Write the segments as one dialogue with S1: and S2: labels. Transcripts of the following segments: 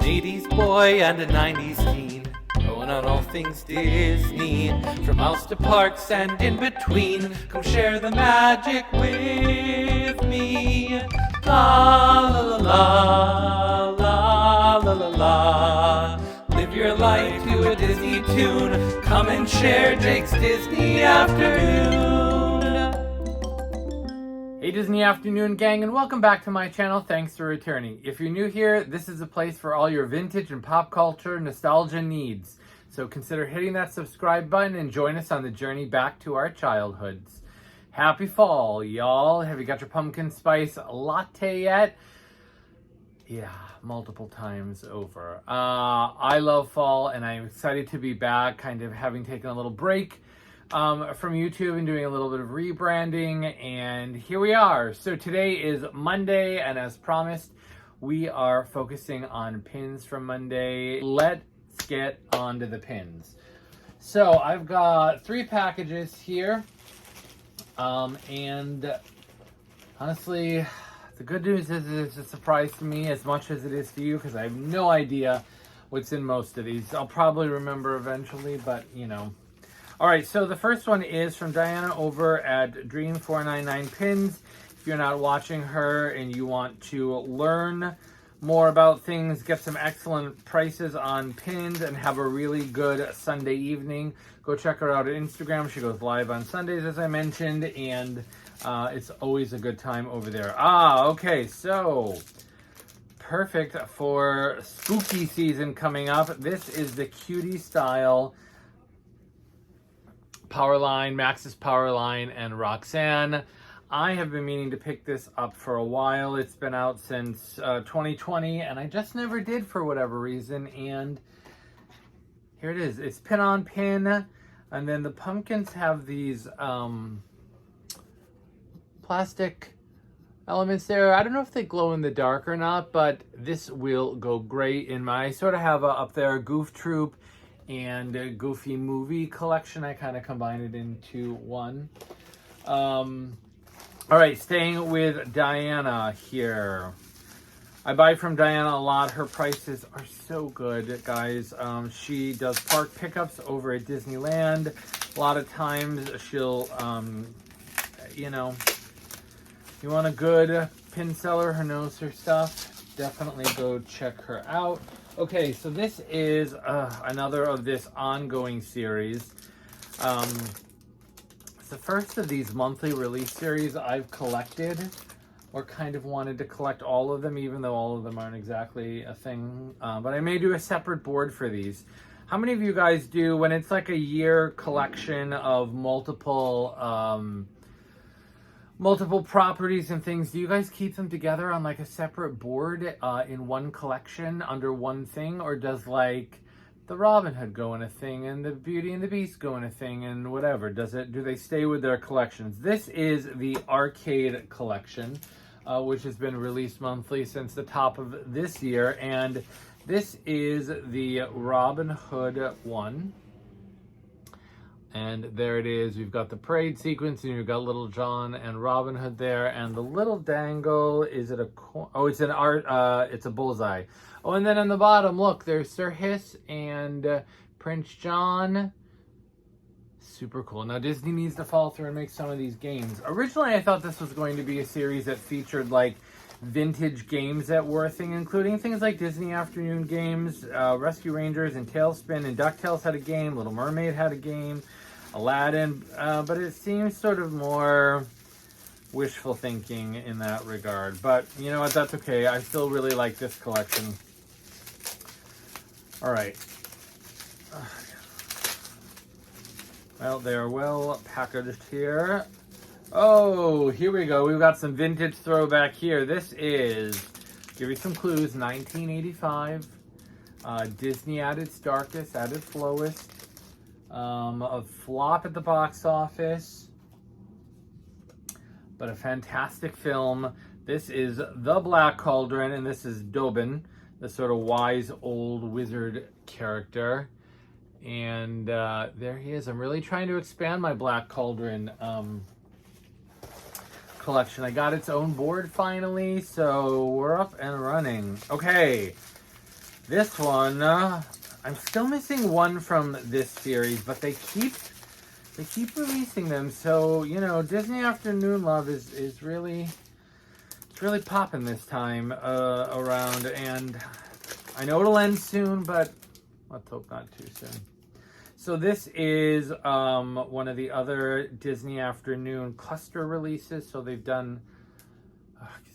S1: 80s boy and a 90s teen, going on all things Disney, from mouse to parks and in between. Come share the magic with me. La la la la la la la la. Live your life to a Disney tune. Come and share Jake's Disney Afternoon.
S2: Hey Disney Afternoon gang, and welcome back to my channel. Thanks for returning. If you're new here, this is a place for all your vintage and pop culture nostalgia needs. So consider hitting that subscribe button and join us on the journey back to our childhoods. Happy fall, y'all. Have you got your pumpkin spice latte yet? Yeah, multiple times over. I love fall, and I'm excited to be back, kind of having taken a little break from YouTube and doing a little bit of rebranding, and here we are. So today is Monday, and as promised, we are focusing on pins from Monday. Let's get onto the pins. So I've got 3 packages here, and honestly, the good news is it's a surprise to me as much as it is to you, because I have no idea what's in most of these. I'll probably remember eventually, but you know. All right, so the first one is from Diana over at Dream499 Pins. If you're not watching her and you want to learn more about things, get some excellent prices on pins, and have a really good Sunday evening, go check her out on Instagram. She goes live on Sundays, as I mentioned, and it's always a good time over there. Okay, so perfect for spooky season coming up. This is the Cutie Style Powerline, Max's Powerline, and Roxanne. I have been meaning to pick this up for a while. It's been out since 2020, and I just never did for whatever reason, and here it is. It's pin on pin, and then the pumpkins have these plastic elements there. I don't know if they glow in the dark or not, but this will go great in my, I sort of have up there Goof Troop and a Goofy movie collection. I kind of combined it into one. All right, staying with Diana here. I buy from Diana a lot. Her prices are so good, guys. She does park pickups over at Disneyland. A lot of times she'll, you know, you want a good pin seller who knows her stuff, definitely go check her out. Okay, so this is another of this ongoing series. It's the first of these monthly release series I've collected, or kind of wanted to collect all of them, even though all of them aren't exactly a thing. But I may do a separate board for these. How many of you guys do, when it's like a year collection of multiple properties and things, do you guys keep them together on like a separate board in one collection under one thing? Or does like the Robin Hood go in a thing and the Beauty and the Beast go in a thing and whatever? Do they stay with their collections? This is the Arcade collection, which has been released monthly since the top of this year, and this is the Robin Hood one. And there it is. We've got the parade sequence, and you've got Little John and Robin Hood there. And the little dangle, is it a coin? Oh, it's an art. It's a bullseye. Oh, and then on the bottom, look, there's Sir Hiss and Prince John. Super cool. Now Disney needs to follow through and make some of these games. Originally, I thought this was going to be a series that featured like vintage games that were a thing, including things like Disney Afternoon games, Rescue Rangers and Tailspin, and DuckTales had a game, Little Mermaid had a game, Aladdin, but it seems sort of more wishful thinking in that regard. But you know what, that's okay. I still really like this collection. All right. Well, they are well packaged here. Oh, here we go. We've got some vintage throwback here. This is, give you some clues, 1985. Disney at its darkest, at its lowest. A flop at the box office, but a fantastic film. This is The Black Cauldron, and this is Dobin, the sort of wise old wizard character. And there he is. I'm really trying to expand my Black Cauldron collection. I got its own board finally, so we're up and running. Okay, This one, I'm still missing one from this series, but they keep releasing them. So, you know, Disney Afternoon Love is really, it's really popping this time around. And I know it'll end soon, but let's hope not too soon. So this is one of the other Disney Afternoon cluster releases. So they've done,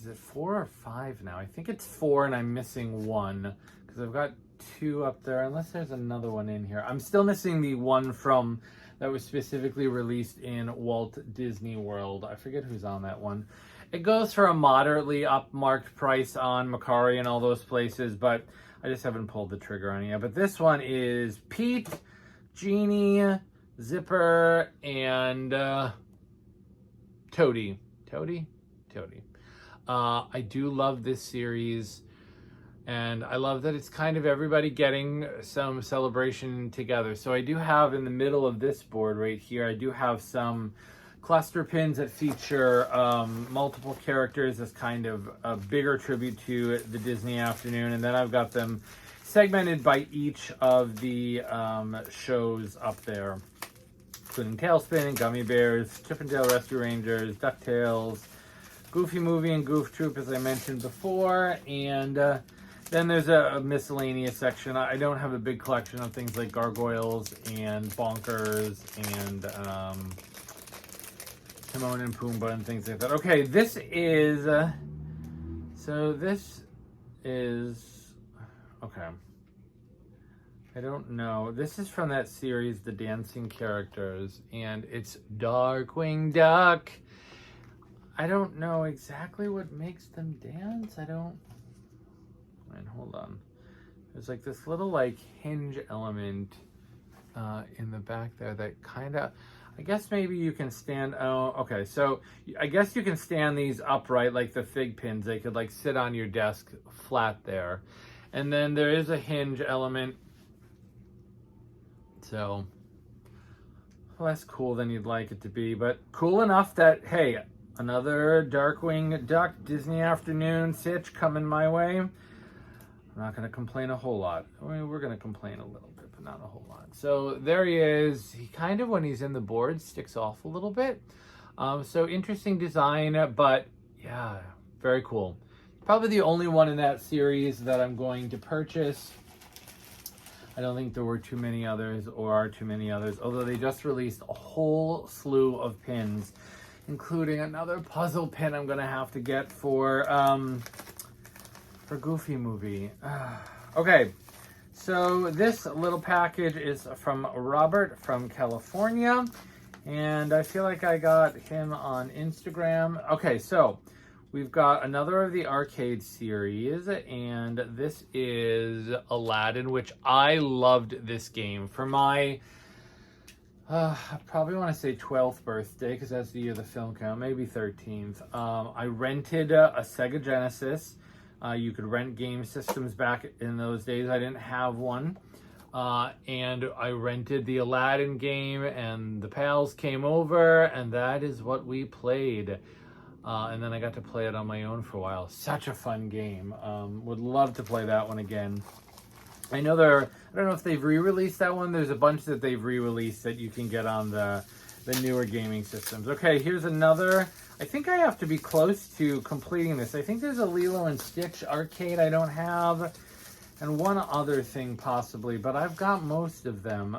S2: is it 4 or 5 now? I think it's 4 and I'm missing one because I've got 2 up there, unless there's another one in here. I'm still missing the one from that was specifically released in Walt Disney World. I forget who's on that one. It goes for a moderately upmarked price on Mercari and all those places, but I just haven't pulled the trigger on it yet. But this one is Pete, Genie, Zipper, and Toady. Toady? Toady. I do love this series, and I love that it's kind of everybody getting some celebration together. So I do have in the middle of this board right here, I do have some cluster pins that feature multiple characters as kind of a bigger tribute to the Disney Afternoon. And then I've got them segmented by each of the shows up there, including Tailspin and Gummy Bears, Chip 'n Dale Rescue Rangers, DuckTales, Goofy Movie and Goof Troop, as I mentioned before. And then there's a miscellaneous section. I don't have a big collection of things like Gargoyles and Bonkers and Timon and Pumbaa and things like that. Okay, this is... okay. I don't know. This is from that series, The Dancing Characters, and it's Darkwing Duck. I don't know exactly what makes them dance. Wait, hold on. There's like this little like hinge element in the back there that kind of, I guess maybe you can stand, oh, okay. So I guess you can stand these upright like the fig pins. They could like sit on your desk flat there. And then there is a hinge element. So less cool than you'd like it to be, but cool enough that, hey, another Darkwing Duck Disney Afternoon sitch coming my way. I'm not going to complain a whole lot. I mean, we're going to complain a little bit, but not a whole lot. So there he is. He kind of, when he's in the board, sticks off a little bit. So interesting design, but yeah, very cool. Probably the only one in that series that I'm going to purchase. I don't think there were too many others or are too many others, although they just released a whole slew of pins, including another puzzle pin I'm going to have to get for Goofy Movie. Okay, so this little package is from Robert from California, and I feel like I got him on Instagram. Okay, so we've got another of the arcade series, and this is Aladdin, which I loved this game. For my I probably want to say 12th birthday, because that's the year the film came out, maybe 13th. I rented a Sega Genesis. You could rent game systems back in those days. I didn't have one. And I rented the Aladdin game, and the pals came over, and that is what we played. And then I got to play it on my own for a while. Such a fun game. Would love to play that one again. I know I don't know if they've re-released that one. There's a bunch that they've re-released that you can get on the newer gaming systems. Okay, here's another. I think I have to be close to completing this. I think there's a Lilo and Stitch arcade I don't have, and one other thing possibly, but I've got most of them.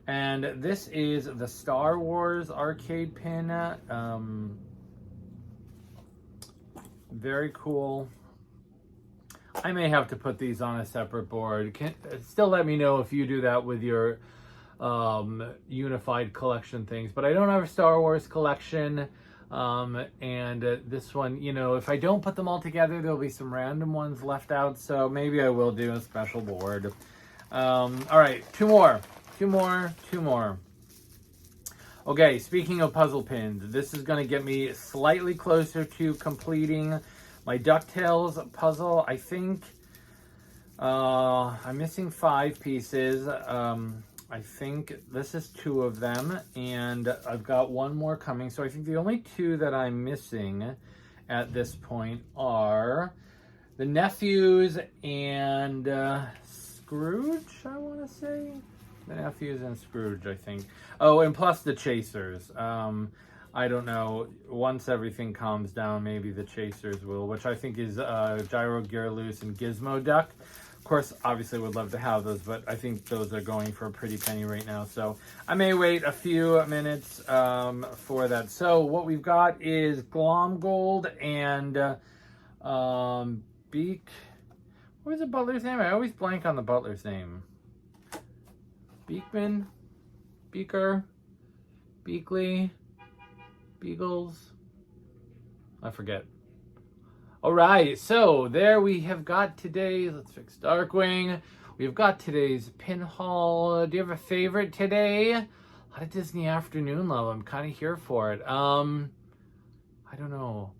S2: And this is the Star Wars arcade pin. Very cool. I may have to put these on a separate board. Still let me know if you do that with your unified collection things. But I don't have a Star Wars collection. And this one, you know, if I don't put them all together, there'll be some random ones left out. So maybe I will do a special board. All right, two more. Okay, speaking of puzzle pins, this is going to get me slightly closer to completing my DuckTales puzzle. I think I'm missing 5 pieces. I think this is 2 of them, and I've got 1 more coming. So I think the only 2 that I'm missing at this point are the nephews and Scrooge, I want to say. The nephews and Scrooge, I think. Oh, and plus the Chasers. I don't know. Once everything calms down, maybe the Chasers will, which I think is Gyro Gearloose and Gizmo Duck. Of course, obviously would love to have those, but I think those are going for a pretty penny right now. So I may wait a few minutes for that. So what we've got is Glomgold and Beak. What was the butler's name? I always blank on the butler's name. Beekman? Beaker? Beakley? Beagles? I forget. All right, so there we have got today. Let's fix Darkwing. We've got today's pin haul. Do you have a favorite today? A lot of Disney Afternoon love. I'm kind of here for it. I don't know.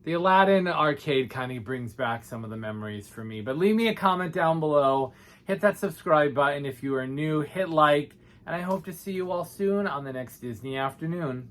S2: The Aladdin arcade kind of brings back some of the memories for me. But leave me a comment down below. Hit that subscribe button if you are new. Hit like. And I hope to see you all soon on the next Disney Afternoon.